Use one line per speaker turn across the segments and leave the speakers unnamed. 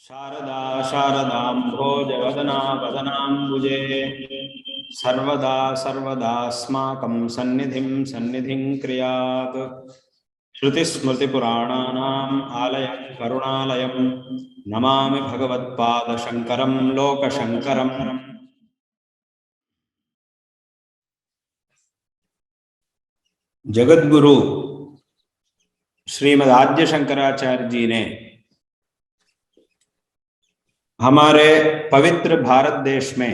शारदा शारदाम्भोजवदना वदनाम्बुजे सर्वदा सर्वदास्माकं सन्निधिं क्रियात्। श्रुतिस्मृतिपुराणानाम् आलयं करुणालयं नमामि भगवत्पादशङ्करं लोकशङ्करम्। जगद्गुरु श्रीमद् आद्य शंकराचार्य जी ने हमारे पवित्र भारत देश में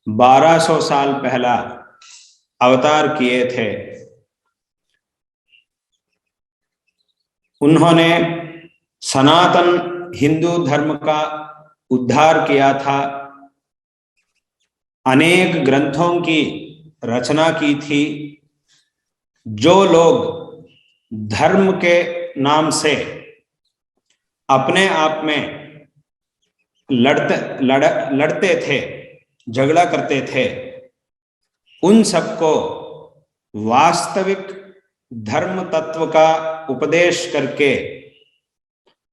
1200 साल पहला अवतार किए थे। उन्होंने सनातन हिंदू धर्म का उद्धार किया था, अनेक ग्रंथों की रचना की थी। जो लोग धर्म के नाम से अपने आप में लड़ते थे, झगड़ा करते थे, उन सबको वास्तविक धर्म तत्व का उपदेश करके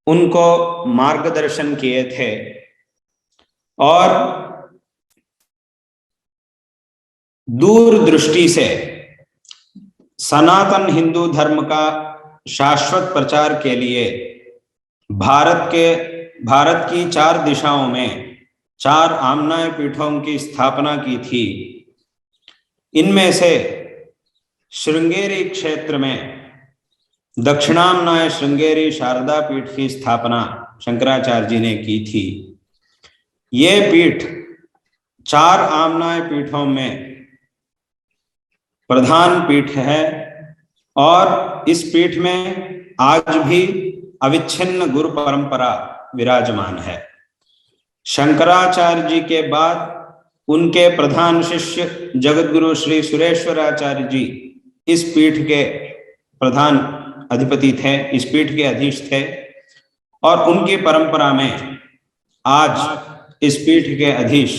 उनको मार्गदर्शन किए थे और दूरदृष्टि से सनातन हिंदू धर्म का शाश्वत प्रचार के लिए भारत की 4 दिशाओं में 4 आम्नाय पीठों की स्थापना की थी। इनमें से श्रृंगेरी क्षेत्र में दक्षिणाम्नाय श्रृंगेरी शारदा पीठ की स्थापना शंकराचार्य जी ने की थी। ये पीठ 4 आम्नाय पीठों में प्रधान पीठ है और इस पीठ में आज भी अविच्छिन्न गुरु परंपरा विराजमान है। शंकराचार्य जी के बाद उनके प्रधान शिष्य जगद्गुरु श्री सुरेश्वराचार्य जी इस पीठ के प्रधान अधिपति थे, इस पीठ के अधीश थे और उनकी परंपरा में आज इस पीठ के अधीश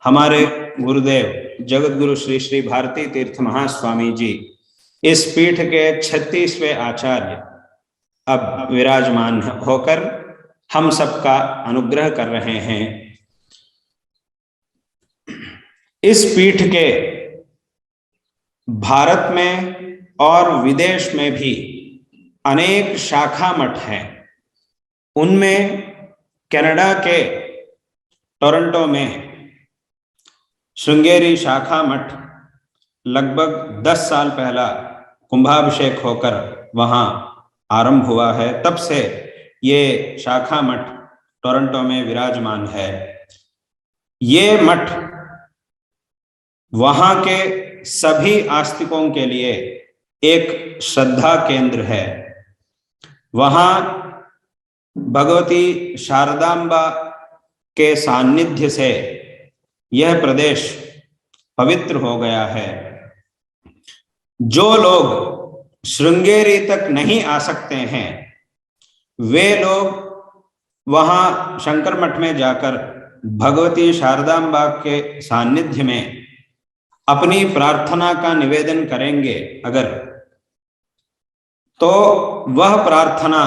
हमारे गुरुदेव जगद्गुरु श्री श्री भारती तीर्थ महास्वामी जी इस पीठ के 36वें आचार्य अब विराजमान होकर हम सबका अनुग्रह कर रहे हैं। इस पीठ के भारत में और विदेश में भी अनेक शाखा मठ हैं। उनमें कनाडा के टोरंटो में श्रृंगेरी शाखा मठ लगभग 10 साल पहला कुंभाभिषेक होकर वहां आरंभ हुआ है। तब से ये शाखा मठ टोरंटो में विराजमान है। ये मठ वहां के सभी आस्तिकों के लिए एक श्रद्धा केंद्र है। वहां भगवती शारदांबा के सानिध्य से यह प्रदेश पवित्र हो गया है। जो लोग श्रृंगेरी तक नहीं आ सकते हैं, वे लोग वहां शंकर मठ में जाकर भगवती शारदांबा के सानिध्य में अपनी प्रार्थना का निवेदन करेंगे अगर, तो वह प्रार्थना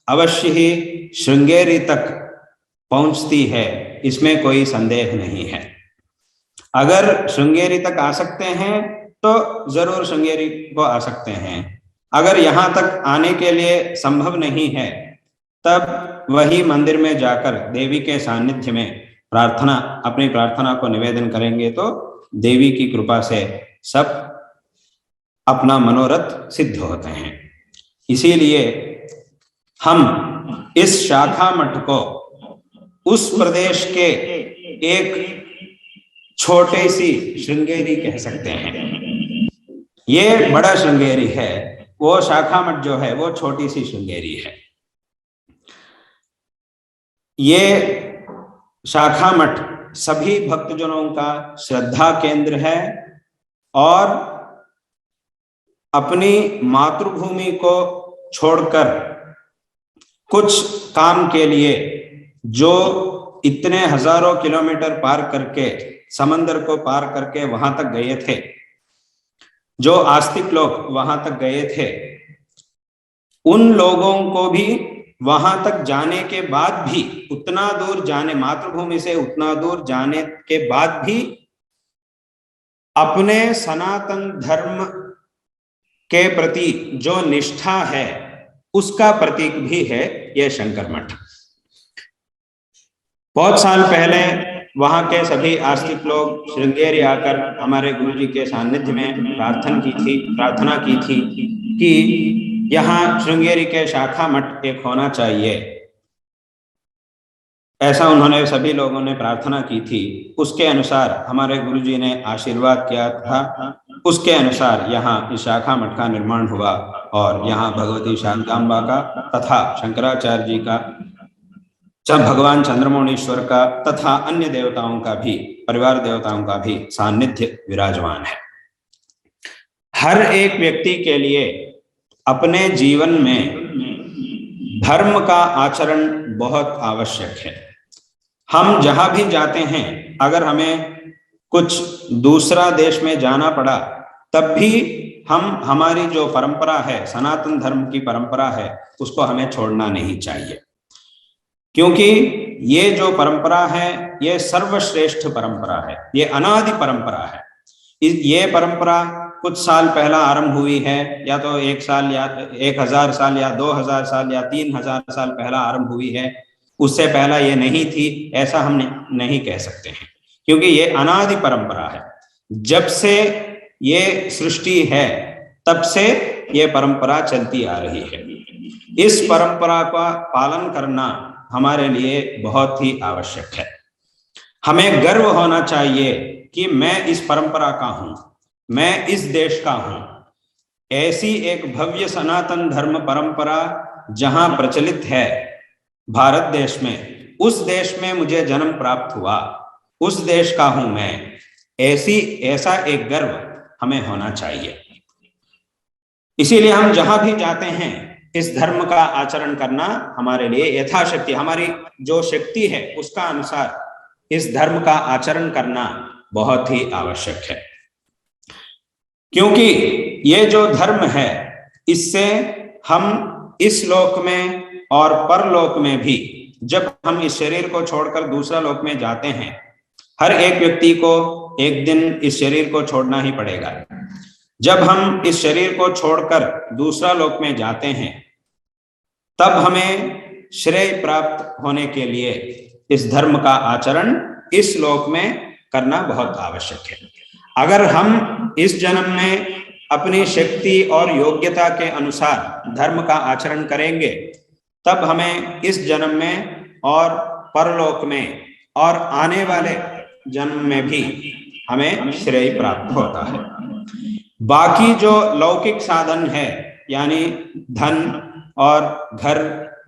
अवश्य ही श्रृंगेरी तक पहुंचती है, इसमें कोई संदेह नहीं है। अगर श्रृंगेरी तक आ सकते हैं तो जरूर श्रृंगेरी को आ सकते हैं। अगर यहां तक आने के लिए संभव नहीं है, तब वही मंदिर में जाकर देवी के सानिध्य में अपनी प्रार्थना को निवेदन करेंगे तो देवी की कृपा से सब अपना मनोरथ सिद्ध होते हैं। इसीलिए हम इस शाखा मठ को उस प्रदेश के एक छोटे सी श्रृंगेरी कह सकते हैं। ये बड़ा श्रृंगेरी है, वो शाखा मठ जो है वो छोटी सी श्रृंगेरी है। ये शाखा मठ सभी भक्तजनों का श्रद्धा केंद्र है और अपनी मातृभूमि को छोड़कर कुछ काम के लिए जो इतने हजारों किलोमीटर पार करके, समंदर को पार करके वहां तक गए थे, जो आस्तिक लोग वहां तक गए थे, उन लोगों को भी वहां तक जाने के बाद भी, उतना दूर जाने, मातृभूमि से उतना दूर जाने के बाद भी अपने सनातन धर्म के प्रति जो निष्ठा है उसका प्रतीक भी है यह शंकर मठ। बहुत साल पहले वहां के सभी आस्तिक लोग श्रृंगेरी आकर हमारे गुरु जी के सानिध्य में प्रार्थना की थी कि यहाँ श्रृंगेरी के शाखा मठ एक होना चाहिए। ऐसा उन्होंने, सभी लोगों ने प्रार्थना की थी। उसके अनुसार हमारे गुरु जी ने आशीर्वाद किया था, उसके अनुसार यहाँ इस शाखा मठ का निर्माण हुआ और यहाँ भगवती शांतांबा का तथा शंकराचार्य जी का, भगवान चंद्रमौळीश्वर का तथा अन्य देवताओं का भी, परिवार देवताओं का भी सानिध्य विराजमान है। हर एक व्यक्ति के लिए अपने जीवन में धर्म का आचरण बहुत आवश्यक है। हम जहां भी जाते हैं, अगर हमें कुछ दूसरा देश में जाना पड़ा, तब भी हम, हमारी जो परंपरा है, सनातन धर्म की परंपरा है, उसको हमें छोड़ना नहीं चाहिए, क्योंकि ये जो परंपरा है ये सर्वश्रेष्ठ परंपरा है, ये अनादि परंपरा है। ये परंपरा कुछ साल पहला आरंभ हुई है, या तो 1 साल या 1000 साल या 2000 साल या 3000 साल पहला आरंभ हुई है, उससे पहला ये नहीं थी, ऐसा हम नहीं कह सकते हैं, क्योंकि ये अनादि परंपरा है। जब से ये सृष्टि है तब से ये परंपरा चलती आ रही है। इस परंपरा का पालन करना हमारे लिए बहुत ही आवश्यक है। हमें गर्व होना चाहिए कि मैं इस परंपरा का हूं, मैं इस देश का हूं। ऐसी एक भव्य सनातन धर्म परंपरा जहां प्रचलित है भारत देश में, उस देश में मुझे जन्म प्राप्त हुआ, उस देश का हूं मैं, ऐसा एक गर्व हमें होना चाहिए। इसीलिए हम जहां भी जाते हैं, इस धर्म का आचरण करना हमारे लिए यथाशक्ति, हमारी जो शक्ति है उसका अनुसार इस धर्म का आचरण करना बहुत ही आवश्यक है। क्योंकि ये जो धर्म है, इससे हम इस लोक में और परलोक में भी, जब हम इस शरीर को छोड़कर दूसरा लोक में जाते हैं, हर एक व्यक्ति को एक दिन इस शरीर को छोड़ना ही पड़ेगा। जब हम इस शरीर को छोड़कर दूसरा लोक में जाते हैं, तब हमें श्रेय प्राप्त होने के लिए इस धर्म का आचरण इस लोक में करना बहुत आवश्यक है। अगर हम इस जन्म में अपनी शक्ति और योग्यता के अनुसार धर्म का आचरण करेंगे, तब हमें इस जन्म में और परलोक में और आने वाले जन्म में भी हमें श्रेय प्राप्त होता है। बाकी जो लौकिक साधन है, यानी धन और घर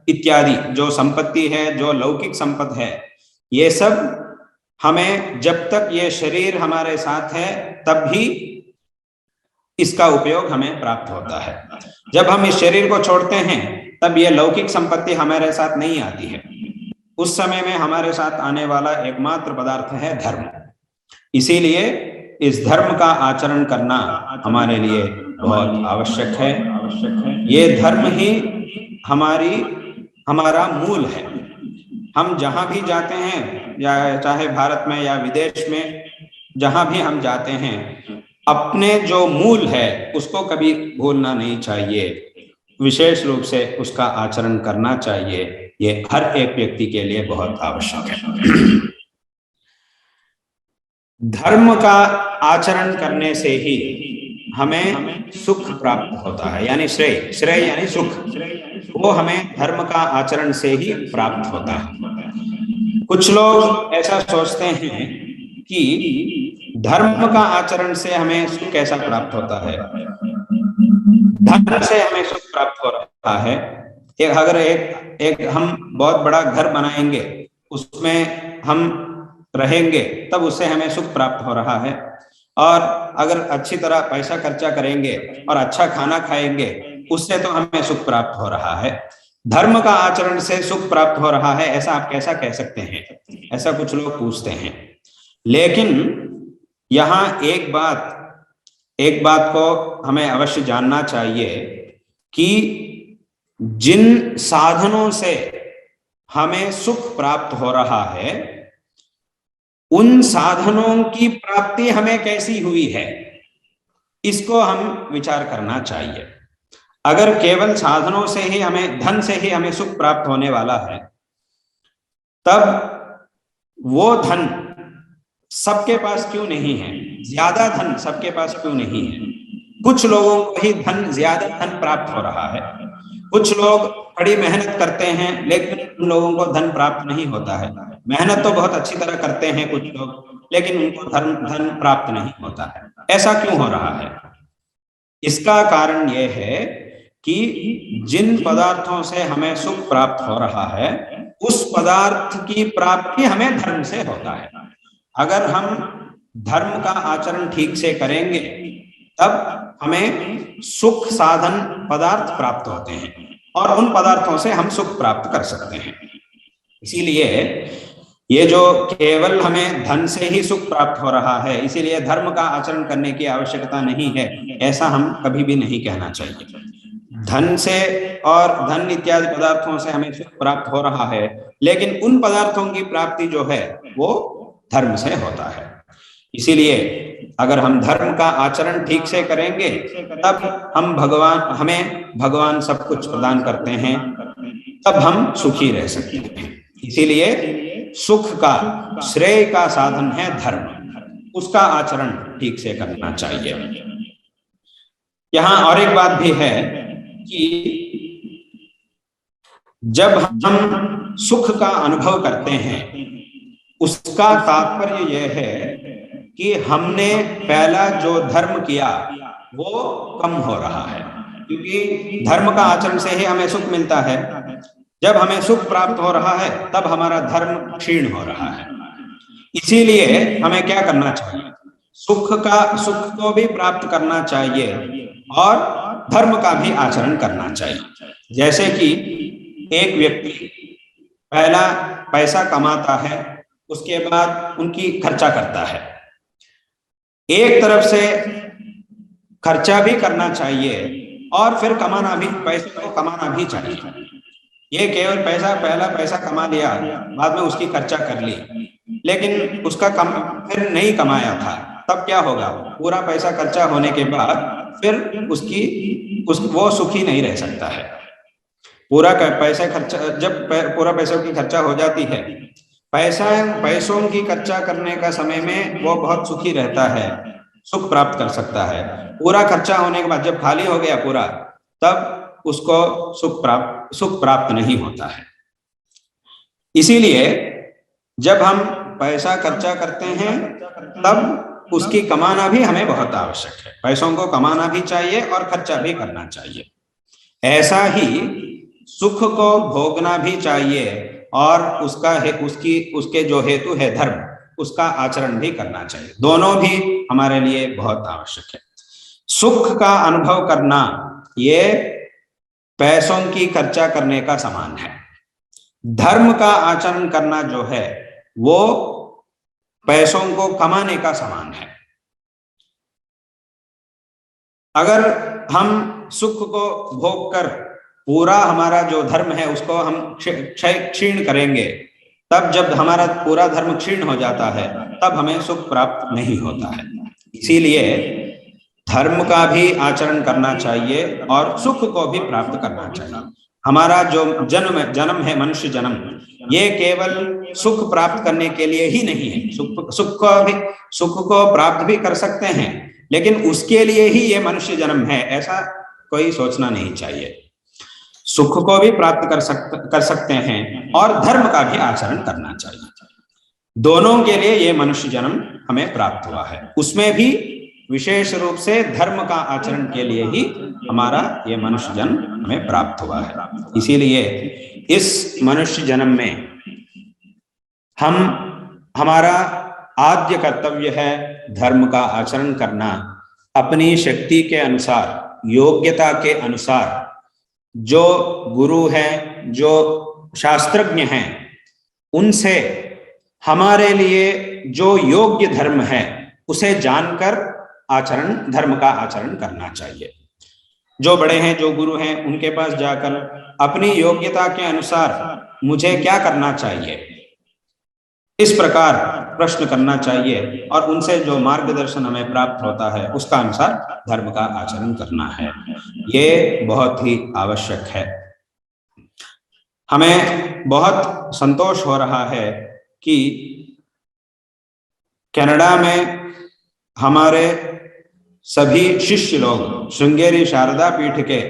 इत्यादि जो संपत्ति है, जो लौकिक संपत्ति है, ये सब हमें जब तक ये शरीर हमारे साथ है तब भी इसका उपयोग हमें प्राप्त होता है। जब हम इस शरीर को छोड़ते हैं तब ये लौकिक संपत्ति हमारे साथ नहीं आती है। उस समय में हमारे साथ आने वाला एकमात्र पदार्थ है धर्म। इसीलिए इस धर्म का आचरण करना हमारे लिए बहुत आवश्यक है। ये धर्म ही हमारा मूल है। हम जहां भी जाते हैं, या चाहे भारत में या विदेश में, जहां भी हम जाते हैं, अपने जो मूल है उसको कभी भूलना नहीं चाहिए, विशेष रूप से उसका आचरण करना चाहिए। ये हर एक व्यक्ति के लिए बहुत आवश्यक है। धर्म का आचरण करने से ही हमें सुख प्राप्त होता है, यानी श्रेय यानी सुख, वो हमें धर्म का आचरण से ही प्राप्त होता है। कुछ लोग ऐसा सोचते हैं कि धर्म का आचरण से हमें सुख कैसा प्राप्त होता है। धर्म से हमें सुख प्राप्त हो रहा है, अगर एक हम बहुत बड़ा घर बनाएंगे, उसमें हम रहेंगे, तब उससे हमें सुख प्राप्त हो रहा है। और अगर अच्छी तरह पैसा खर्चा करेंगे और अच्छा खाना खाएंगे, उससे तो हमें सुख प्राप्त हो रहा है। धर्म का आचरण से सुख प्राप्त हो रहा है, ऐसा आप कैसा कह सकते हैं? ऐसा कुछ लोग पूछते हैं। लेकिन यहाँ एक बात को हमें अवश्य जानना चाहिए कि जिन साधनों से हमें सुख प्राप्त हो रहा है, उन साधनों की प्राप्ति हमें कैसी हुई है, इसको हम विचार करना चाहिए। अगर केवल साधनों से ही हमें, धन से ही हमें सुख प्राप्त होने वाला है, तब वो धन सबके पास क्यों नहीं है, ज्यादा धन सबके पास क्यों नहीं है? कुछ लोगों को ही धन, ज्यादा धन प्राप्त हो रहा है। कुछ लोग बड़ी मेहनत करते हैं लेकिन उन लोगों को धन प्राप्त नहीं होता है। मेहनत तो बहुत अच्छी तरह करते हैं कुछ लोग, लेकिन उनको धन प्राप्त नहीं होता है। ऐसा क्यों हो रहा है? इसका कारण यह है कि जिन पदार्थों से हमें सुख प्राप्त हो रहा है, उस पदार्थ की प्राप्ति हमें धर्म से होता है। अगर हम धर्म का आचरण ठीक से करेंगे, तब हमें सुख साधन पदार्थ प्राप्त होते हैं और उन पदार्थों से हम सुख प्राप्त कर सकते हैं। इसीलिए ये जो केवल हमें धन से ही सुख प्राप्त हो रहा है, इसीलिए धर्म का आचरण करने की आवश्यकता नहीं है, ऐसा हम कभी भी नहीं कहना चाहिए। धन से और धन इत्यादि पदार्थों से हमें सुख प्राप्त हो रहा है, लेकिन उन पदार्थों की प्राप्ति जो है वो धर्म से होता है। इसीलिए अगर हम धर्म का आचरण ठीक से करेंगे, तब हमें भगवान सब कुछ प्रदान करते हैं, तब हम सुखी रह सकते हैं। इसीलिए सुख का, श्रेय का साधन है धर्म, उसका आचरण ठीक से करना चाहिए। यहाँ और एक बात भी है कि जब हम सुख का अनुभव करते हैं, उसका तात्पर्य यह है कि हमने पहला जो धर्म किया वो कम हो रहा है, क्योंकि धर्म का आचरण से ही हमें सुख मिलता है। जब हमें सुख प्राप्त हो रहा है, तब हमारा धर्म क्षीण हो रहा है। इसीलिए हमें क्या करना चाहिए? सुख को भी प्राप्त करना चाहिए और धर्म का भी आचरण करना चाहिए। जैसे कि एक व्यक्ति पहला पैसा कमाता है, उसके बाद उनकी खर्चा करता है। एक तरफ से खर्चा भी करना चाहिए और फिर कमाना भी, पैसे को कमाना भी चाहिए। ये केवल पहला पैसा कमा लिया, बाद में उसकी खर्चा कर ली, लेकिन उसका फिर नहीं कमाया था, तब क्या होगा? पूरा पैसा खर्चा होने के बाद फिर वो सुखी नहीं रह सकता है। पूरा पैसा खर्चा, जब पूरा पैसों की खर्चा हो जाती है, पैसों की खर्चा करने का समय में वो बहुत सुखी रहता है, सुख प्राप्त कर सकता है। पूरा खर्चा होने के बाद जब खाली हो गया पूरा, तब उसको सुख प्राप्त नहीं होता है। इसीलिए जब हम पैसा खर्चा करते हैं, तब उसकी कमाना भी हमें बहुत आवश्यक है। पैसों को कमाना भी चाहिए और खर्चा भी करना चाहिए। ऐसा ही सुख को भोगना भी चाहिए और उसके जो हेतु है धर्म, उसका आचरण भी करना चाहिए। दोनों भी हमारे लिए बहुत आवश्यक है। सुख का अनुभव करना ये पैसों की खर्चा करने का समान है। धर्म का आचरण करना जो है वो पैसों को कमाने का समान है। अगर हम सुख को भोग कर पूरा हमारा जो धर्म है उसको हम क्षीण करेंगे, तब जब हमारा पूरा धर्म क्षीण हो जाता है, तब हमें सुख प्राप्त नहीं होता है। इसीलिए धर्म का भी आचरण करना चाहिए और सुख को भी प्राप्त करना चाहिए। हमारा जो जन्म है, मनुष्य जन्म, ये केवल सुख प्राप्त करने के लिए ही नहीं है। सुख को प्राप्त भी कर सकते हैं, लेकिन उसके लिए ही ये मनुष्य जन्म है, ऐसा कोई सोचना नहीं चाहिए। सुख को भी प्राप्त कर सकते हैं और धर्म का भी आचरण करना चाहिए। दोनों के लिए ये मनुष्य जन्म हमें प्राप्त हुआ है। उसमें भी विशेष रूप से धर्म का आचरण के लिए ही हमारा ये मनुष्य जन्म हमें प्राप्त हुआ है। इसीलिए इस मनुष्य जन्म में हमारा आद्य कर्तव्य है धर्म का आचरण करना। अपनी शक्ति के अनुसार, योग्यता के अनुसार, जो गुरु हैं, जो शास्त्रज्ञ हैं, उनसे हमारे लिए जो योग्य धर्म है उसे जानकर धर्म का आचरण करना चाहिए। जो बड़े हैं, जो गुरु हैं, उनके पास जाकर अपनी योग्यता के अनुसार मुझे क्या करना चाहिए, इस प्रकार प्रश्न करना चाहिए और उनसे जो मार्गदर्शन हमें प्राप्त होता है उसका अनुसार धर्म का आचरण करना है। ये बहुत ही आवश्यक है। हमें बहुत संतोष हो रहा है कि कनाडा में हमारे सभी शिष्य लोग, श्रृंगेरी शारदा पीठ के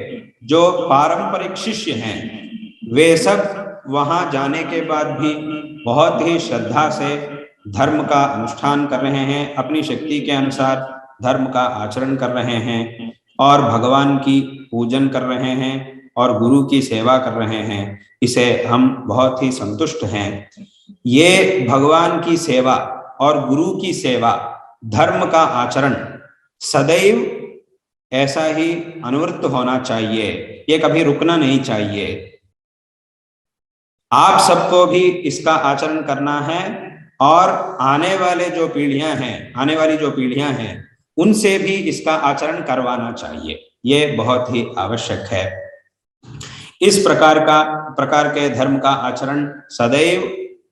जो पारंपरिक शिष्य हैं, वे सब वहां जाने के बाद भी बहुत ही श्रद्धा से धर्म का अनुष्ठान कर रहे हैं, अपनी शक्ति के अनुसार धर्म का आचरण कर रहे हैं और भगवान की पूजन कर रहे हैं और गुरु की सेवा कर रहे हैं। इसे हम बहुत ही संतुष्ट हैं। ये भगवान की सेवा और गुरु की सेवा, धर्म का आचरण सदैव ऐसा ही अनुवृत्त होना चाहिए, ये कभी रुकना नहीं चाहिए। आप सबको भी इसका आचरण करना है और आने वाले जो पीढ़ियां हैं, आने वाली जो पीढ़ियां हैं, उनसे भी इसका आचरण करवाना चाहिए। ये बहुत ही आवश्यक है। इस प्रकार के धर्म का आचरण सदैव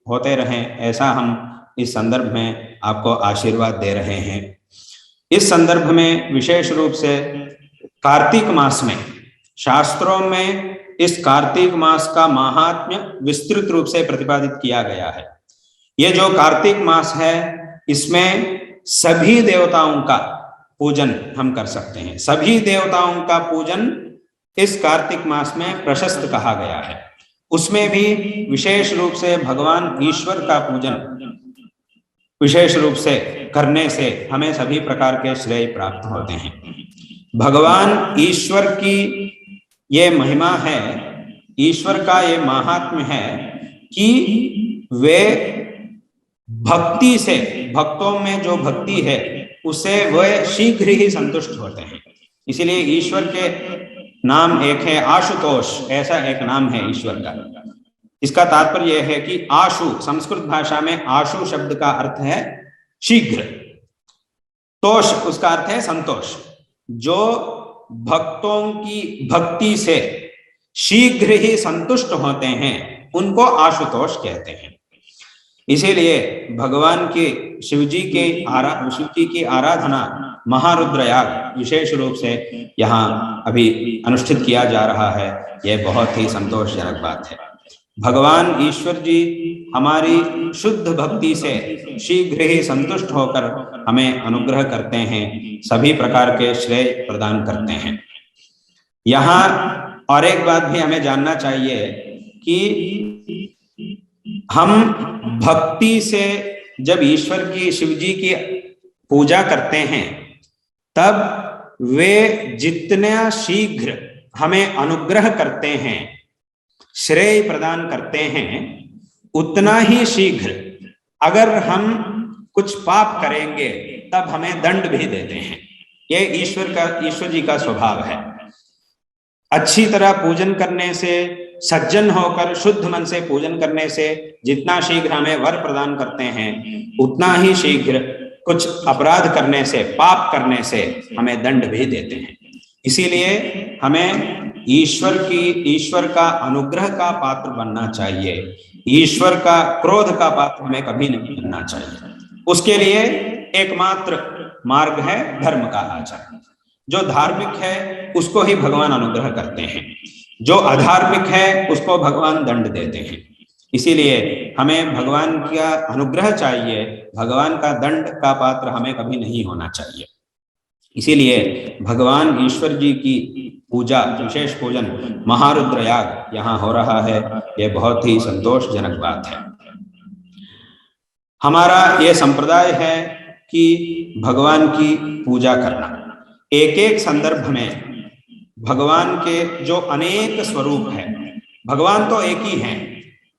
होते रहें, ऐसा हम इस संदर्भ में आपको आशीर्वाद दे रहे हैं। इस संदर्भ में विशेष रूप से कार्तिक मास में, शास्त्रों में इस कार्तिक मास का महात्म्य विस्तृत रूप से प्रतिपादित किया गया है। ये जो कार्तिक मास है, इसमें सभी देवताओं का पूजन हम कर सकते हैं। सभी देवताओं का पूजन इस कार्तिक मास में प्रशस्त कहा गया है। उसमें भी विशेष रूप से भगवान ईश्वर का पूजन विशेष रूप से करने से हमें सभी प्रकार के श्रेय प्राप्त होते हैं। भगवान ईश्वर की ये महिमा है, ईश्वर का ये महात्म्य है कि वे भक्ति से, भक्तों में जो भक्ति है उसे वे शीघ्र ही संतुष्ट होते हैं। इसीलिए ईश्वर के नाम एक है आशुतोष, ऐसा एक नाम है ईश्वर का। इसका तात्पर्य यह है कि आशु, संस्कृत भाषा में आशु शब्द का अर्थ है शीघ्र, तोष उसका अर्थ है संतोष। जो भक्तों की भक्ति से शीघ्र ही संतुष्ट होते हैं उनको आशुतोष कहते हैं। इसीलिए भगवान के शिव जी की आराधना महारुद्र याग विशेष रूप से यहाँ अभी अनुष्ठित किया जा रहा है। यह बहुत ही संतोषजनक बात है। भगवान ईश्वर जी हमारी शुद्ध भक्ति से शीघ्र ही संतुष्ट होकर हमें अनुग्रह करते हैं, सभी प्रकार के श्रेय प्रदान करते हैं। यहाँ और एक बात भी हमें जानना चाहिए कि हम भक्ति से जब ईश्वर की, शिव जी की पूजा करते हैं, तब वे जितना शीघ्र हमें अनुग्रह करते हैं, श्रेय प्रदान करते हैं, उतना ही शीघ्र अगर हम कुछ पाप करेंगे तब हमें दंड भी देते हैं। ये ईश्वर जी का स्वभाव है। अच्छी तरह पूजन करने से, सज्जन होकर शुद्ध मन से पूजन करने से जितना शीघ्र हमें वर प्रदान करते हैं, उतना ही शीघ्र कुछ अपराध करने से, पाप करने से हमें दंड भी देते हैं। इसीलिए हमें ईश्वर का अनुग्रह का पात्र बनना चाहिए। ईश्वर का क्रोध का पात्र हमें कभी नहीं बनना चाहिए। उसके लिए एकमात्र मार्ग है धर्म का आचरण। जो धार्मिक है उसको ही भगवान अनुग्रह करते हैं, जो अधार्मिक है उसको भगवान दंड देते हैं। इसीलिए हमें भगवान का अनुग्रह चाहिए, भगवान का दंड का पात्र हमें कभी नहीं होना चाहिए। इसीलिए भगवान ईश्वर जी की पूजा, विशेष पूजन महारुद्र याग यहाँ हो रहा है। यह बहुत ही संतोषजनक बात है। हमारा ये संप्रदाय है कि भगवान की पूजा करना। एक एक संदर्भ में भगवान के जो अनेक स्वरूप हैं, भगवान तो एक ही हैं,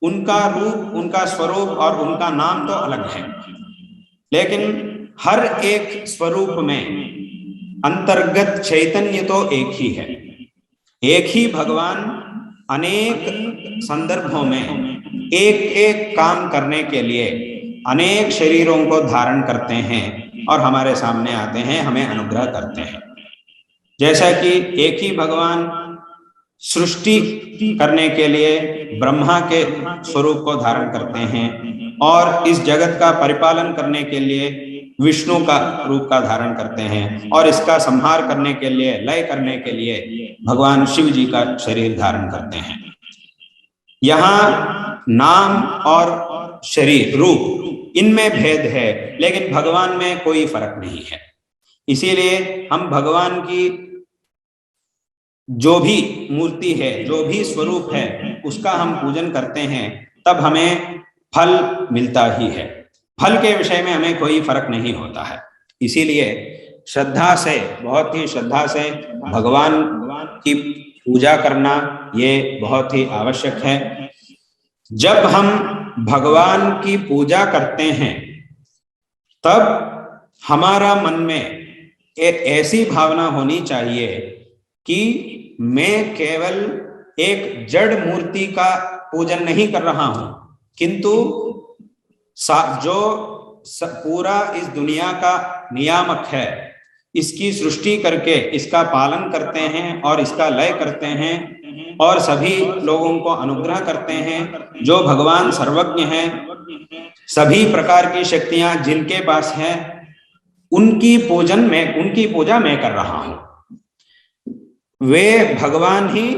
उनका रूप, उनका स्वरूप और उनका नाम तो अलग है, लेकिन हर एक स्वरूप में अंतर्गत चैतन्य तो एक ही है। एक ही भगवान अनेक संदर्भों में एक एक काम करने के लिए अनेक शरीरों को धारण करते हैं और हमारे सामने आते हैं, हमें अनुग्रह करते हैं। जैसा कि एक ही भगवान सृष्टि करने के लिए ब्रह्मा के स्वरूप को धारण करते हैं और इस जगत का परिपालन करने के लिए विष्णु का रूप का धारण करते हैं और इसका संहार करने के लिए, लय करने के लिए भगवान शिव जी का शरीर धारण करते हैं। यहाँ नाम और शरीर रूप इनमें भेद है, लेकिन भगवान में कोई फर्क नहीं है। इसीलिए हम भगवान की जो भी मूर्ति है, जो भी स्वरूप है, उसका हम पूजन करते हैं, तब हमें फल मिलता ही है। फल के विषय में हमें कोई फर्क नहीं होता है। इसीलिए श्रद्धा से, बहुत ही श्रद्धा से भगवान की पूजा करना ये बहुत ही आवश्यक है। जब हम भगवान की पूजा करते हैं तब हमारा मन में एक ऐसी भावना होनी चाहिए कि मैं केवल एक जड़ मूर्ति का पूजन नहीं कर रहा हूं, किंतु जो पूरा इस दुनिया का नियामक है, इसकी सृष्टि करके इसका पालन करते हैं और इसका लय करते हैं और सभी लोगों को अनुग्रह करते हैं, जो भगवान सर्वज्ञ हैं, सभी प्रकार की शक्तियां जिनके पास हैं, उनकी पूजा मैं कर रहा हूं। वे भगवान ही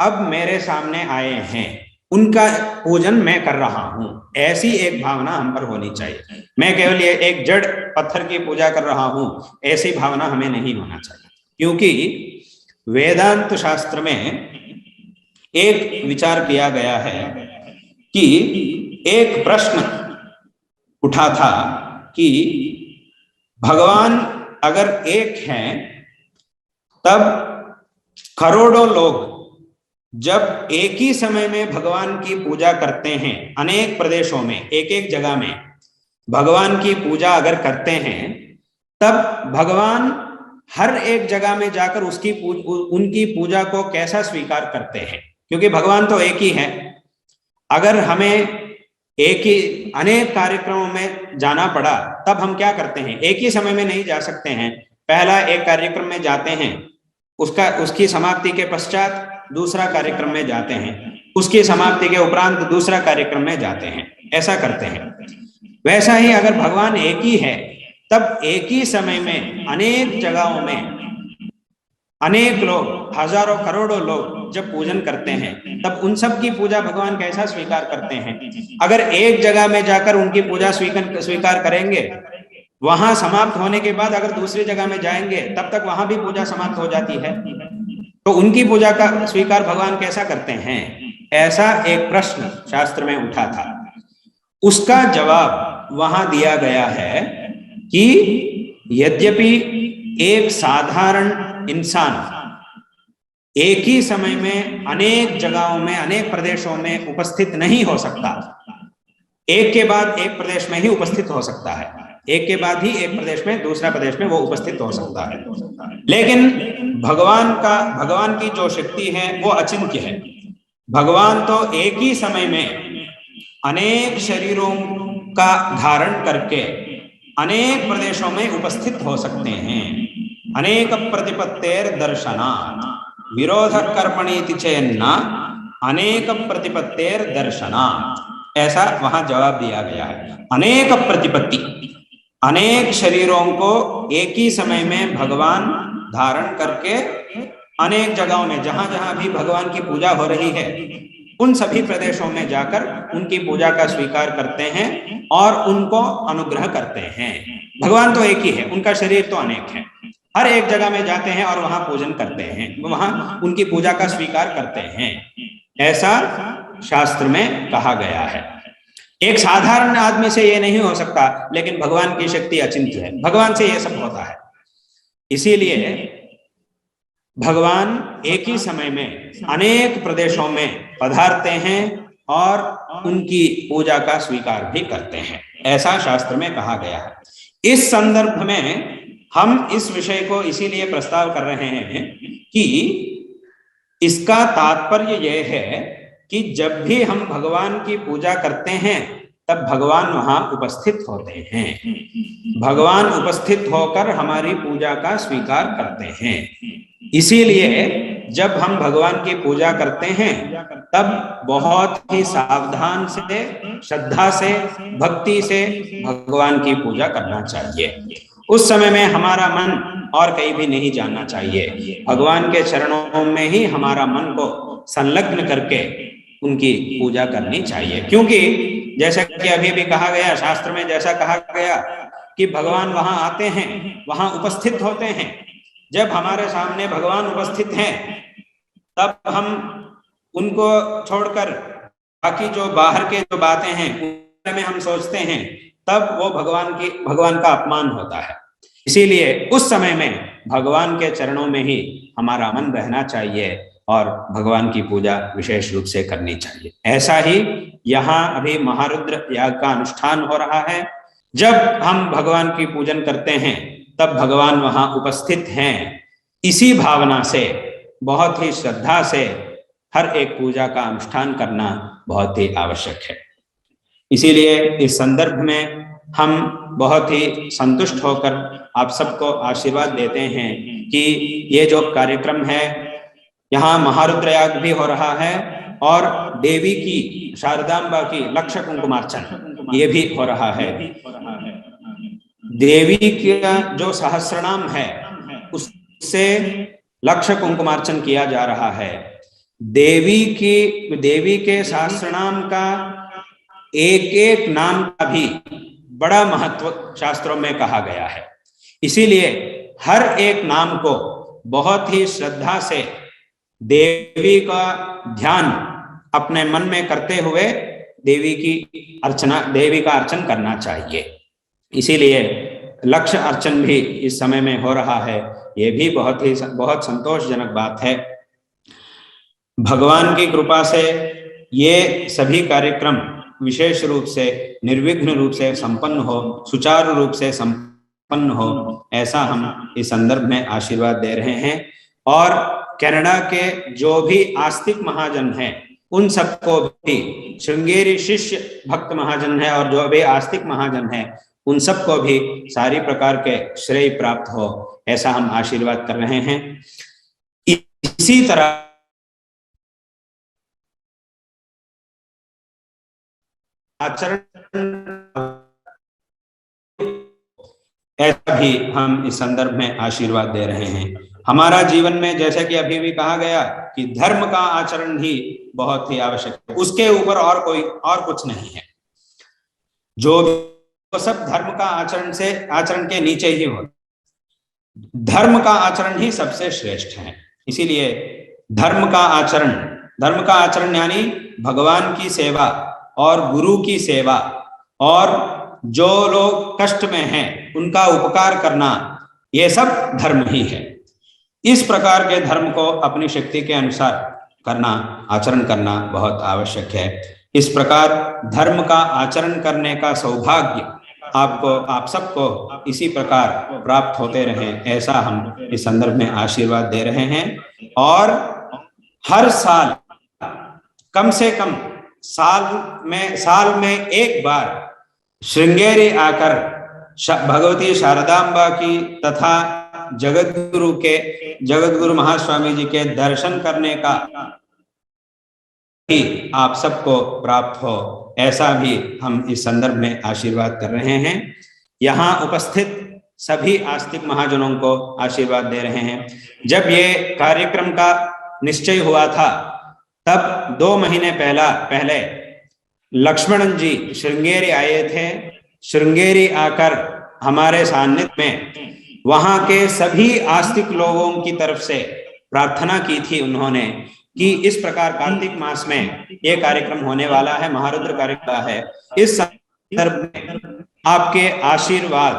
अब मेरे सामने आए हैं, उनका पूजन मैं कर रहा हूं, ऐसी एक भावना हम पर होनी चाहिए। मैं केवल ये एक जड़ पत्थर की पूजा कर रहा हूं, ऐसी भावना हमें नहीं होना चाहिए। क्योंकि वेदांत शास्त्र में एक विचार किया गया है कि एक प्रश्न उठा था कि भगवान अगर एक हैं, तब करोड़ों लोग जब एक ही समय में भगवान की पूजा करते हैं, अनेक प्रदेशों में, एक एक जगह में भगवान की पूजा अगर करते हैं, तब भगवान हर एक जगह में जाकर उनकी पूजा को कैसा स्वीकार करते हैं। क्योंकि भगवान तो एक ही है। अगर हमें एक ही अनेक कार्यक्रमों में जाना पड़ा, तब हम क्या करते हैं, एक ही समय में नहीं जा सकते हैं। पहला एक कार्यक्रम में जाते हैं, उसकी समाप्ति के पश्चात दूसरा कार्यक्रम में जाते हैं, उसकी समाप्ति के उपरांत दूसरा कार्यक्रम में जाते हैं, ऐसा करते हैं। वैसा ही अगर भगवान एक ही है, तब एक ही समय में अनेक जगहों में अनेक लोग, हजारों करोड़ों लोग जब पूजन करते हैं, तब उन सब की पूजा भगवान कैसा स्वीकार करते हैं। अगर एक जगह में जाकर उनकी पूजा स्वीकार करेंगे, वहां समाप्त होने के बाद अगर दूसरी जगह में जाएंगे, तब तक वहां भी पूजा समाप्त हो जाती है, तो उनकी पूजा का स्वीकार भगवान कैसा करते हैं, ऐसा एक प्रश्न शास्त्र में उठा था। उसका जवाब वहां दिया गया है कि यद्यपि एक साधारण इंसान एक ही समय में अनेक जगहों में, अनेक प्रदेशों में उपस्थित नहीं हो सकता, एक के बाद एक प्रदेश में ही उपस्थित हो सकता है, एक के बाद ही एक प्रदेश में दूसरा प्रदेश में वो उपस्थित हो सकता है। लेकिन भगवान की जो शक्ति है वो अचिंत्य है। भगवान तो एक ही समय में अनेक शरीरों का धारण करके अनेक प्रदेशों में उपस्थित हो सकते हैं। अनेक प्रतिपत्तेर दर्शनात् विरोध कर्मणीति चेन्न अनेक प्रतिपत्तेर दर्शनात्, ऐसा वहां जवाब दिया गया है। अनेक प्रतिपत्ति, अनेक शरीरों को एक ही समय में भगवान धारण करके अनेक जगहों में, जहां जहां भी भगवान की पूजा हो रही है, उन सभी प्रदेशों में जाकर उनकी पूजा का स्वीकार करते हैं और उनको अनुग्रह करते हैं। भगवान तो एक ही है, उनका शरीर तो अनेक है। हर एक जगह में जाते हैं और वहां पूजन करते हैं, वहां उनकी पूजा का स्वीकार करते हैं, ऐसा शास्त्र में कहा गया है। एक साधारण आदमी से ये नहीं हो सकता, लेकिन भगवान की शक्ति अचिंत्य है, भगवान से ये सब होता है। इसीलिए भगवान एक ही समय में अनेक प्रदेशों में पधारते हैं और उनकी पूजा का स्वीकार भी करते हैं, ऐसा शास्त्र में कहा गया है। इस संदर्भ में हम इस विषय को इसीलिए प्रस्ताव कर रहे हैं कि इसका तात्पर्य यह है कि जब भी हम भगवान की पूजा करते हैं, तब भगवान वहां उपस्थित होते हैं। भगवान उपस्थित होकर हमारी पूजा का स्वीकार करते हैं। इसीलिए जब हम भगवान की पूजा करते हैं तब बहुत ही सावधान से, श्रद्धा से, भक्ति से भगवान की पूजा करना चाहिए। उस समय में हमारा मन और कहीं भी नहीं जाना चाहिए। भगवान के चरणों में ही हमारा मन को संलग्न करके उनकी पूजा करनी चाहिए। क्योंकि जैसा कि अभी भी कहा गया, शास्त्र में जैसा कहा गया कि भगवान वहां आते हैं, वहां उपस्थित होते हैं। जब हमारे सामने भगवान उपस्थित हैं तब हम उनको छोड़कर बाकी जो बाहर के जो बातें हैं उनमें में हम सोचते हैं, तब वो भगवान का अपमान होता है। इसीलिए उस समय में भगवान के चरणों में ही हमारा मन रहना चाहिए और भगवान की पूजा विशेष रूप से करनी चाहिए। ऐसा ही यहाँ अभी महारुद्र याग का अनुष्ठान हो रहा है। जब हम भगवान की पूजन करते हैं तब भगवान वहां उपस्थित हैं। इसी भावना से, बहुत ही श्रद्धा से हर एक पूजा का अनुष्ठान करना बहुत ही आवश्यक है। इसीलिए इस संदर्भ में हम बहुत ही संतुष्ट होकर आप सबको आशीर्वाद देते हैं कि ये जो कार्यक्रम है, यहाँ महारुद्र याग भी हो रहा है और देवी की, शारदांबा की लक्ष कुंकुमार्चन ये भी हो रहा है। देवी का जो सहस्रनाम है उससे लक्ष कुंकुमार्चन किया जा रहा है। देवी के सहस्रनाम का एक एक नाम का भी बड़ा महत्व शास्त्रों में कहा गया है। इसीलिए हर एक नाम को बहुत ही श्रद्धा से देवी का ध्यान अपने मन में करते हुए देवी का अर्चन करना चाहिए। इसीलिए लक्ष्य अर्चन भी इस समय में हो रहा है। ये भी बहुत संतोषजनक बात है। भगवान की कृपा से ये सभी कार्यक्रम विशेष रूप से, निर्विघ्न रूप से संपन्न हो, सुचारू रूप से संपन्न हो, ऐसा हम इस संदर्भ में आशीर्वाद दे रहे हैं। और कनाडा के जो भी आस्तिक महाजन हैं उन सबको भी, श्रृंगेरी शिष्य भक्त महाजन है और जो भी आस्तिक महाजन है उन सबको भी सारी प्रकार के श्रेय प्राप्त हो, ऐसा हम आशीर्वाद कर रहे हैं। इसी तरह आचरण ऐसा भी हम इस संदर्भ में आशीर्वाद दे रहे हैं। हमारा जीवन में जैसा कि अभी भी कहा गया कि धर्म का आचरण ही बहुत ही आवश्यक है, उसके ऊपर और कुछ नहीं है। जो सब धर्म का आचरण के नीचे ही हो, धर्म का आचरण ही सबसे श्रेष्ठ है। इसीलिए धर्म का आचरण यानी भगवान की सेवा और गुरु की सेवा और जो लोग कष्ट में हैं उनका उपकार करना, ये सब धर्म ही है। इस प्रकार के धर्म को अपनी शक्ति के अनुसार करना, आचरण करना बहुत आवश्यक है। इस प्रकार धर्म का आचरण करने का सौभाग्य आप सबको इसी प्रकार प्राप्त होते रहे, ऐसा हम इस संदर्भ में आशीर्वाद दे रहे हैं। और हर साल कम से कम साल में एक बार श्रृंगेरी आकर भगवती शारदांबा की तथा जगतगुरु महास्वामी जी के दर्शन करने का ही आप सबको प्राप्त हो, ऐसा भी हम इस संदर्भ में आशीर्वाद कर रहे हैं। यहाँ उपस्थित सभी आस्तिक महाजनों को आशीर्वाद दे रहे हैं। जब ये कार्यक्रम का निश्चय हुआ था तब 2 महीने पहले लक्ष्मणन जी श्रृंगेरी आए थे। श्रृंगेरी आकर हमारे सान्निध्य में वहां के सभी आस्तिक लोगों की तरफ से प्रार्थना की थी उन्होंने कि इस प्रकार कार्तिक मास में ये कार्यक्रम होने वाला है, महारुद्र कार्यक्रम है। इस संदर्भ में आपके आशीर्वाद,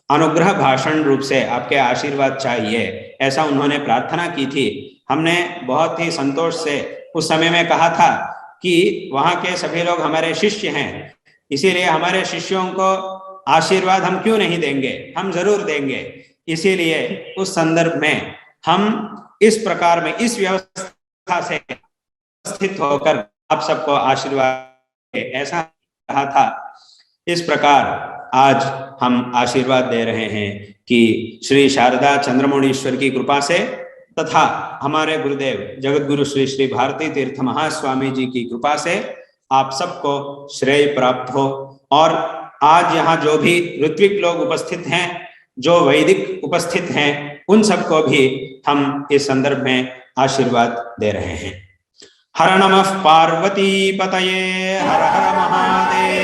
अनुग्रह भाषण रूप से आपके आशीर्वाद चाहिए, ऐसा उन्होंने प्रार्थना की थी। हमने बहुत ही संतोष से उस समय में कहा था कि वहां के सभी लोग हमारे शिष्य हैं, इसीलिए हमारे शिष्यों को आशीर्वाद हम क्यों नहीं देंगे, हम जरूर देंगे। इसीलिए उस संदर्भ में हम इस प्रकार में इस व्यवस्था से स्थित होकर आप सबको आशीर्वाद ऐसा कहा था। इस प्रकार आज हम आशीर्वाद दे रहे हैं कि श्री शारदा चंद्रमौळीश्वर की कृपा से तथा हमारे गुरुदेव जगत गुरु श्री श्री भारती तीर्थ महास्वामी जी की कृपा से आप सबको श्रेय प्राप्त हो। और आज यहाँ जो भी ऋत्विक लोग उपस्थित हैं, जो वैदिक उपस्थित हैं, उन सबको भी हम इस संदर्भ में आशीर्वाद दे रहे हैं। हर नमः पार्वती पतये, हर हर महादेव।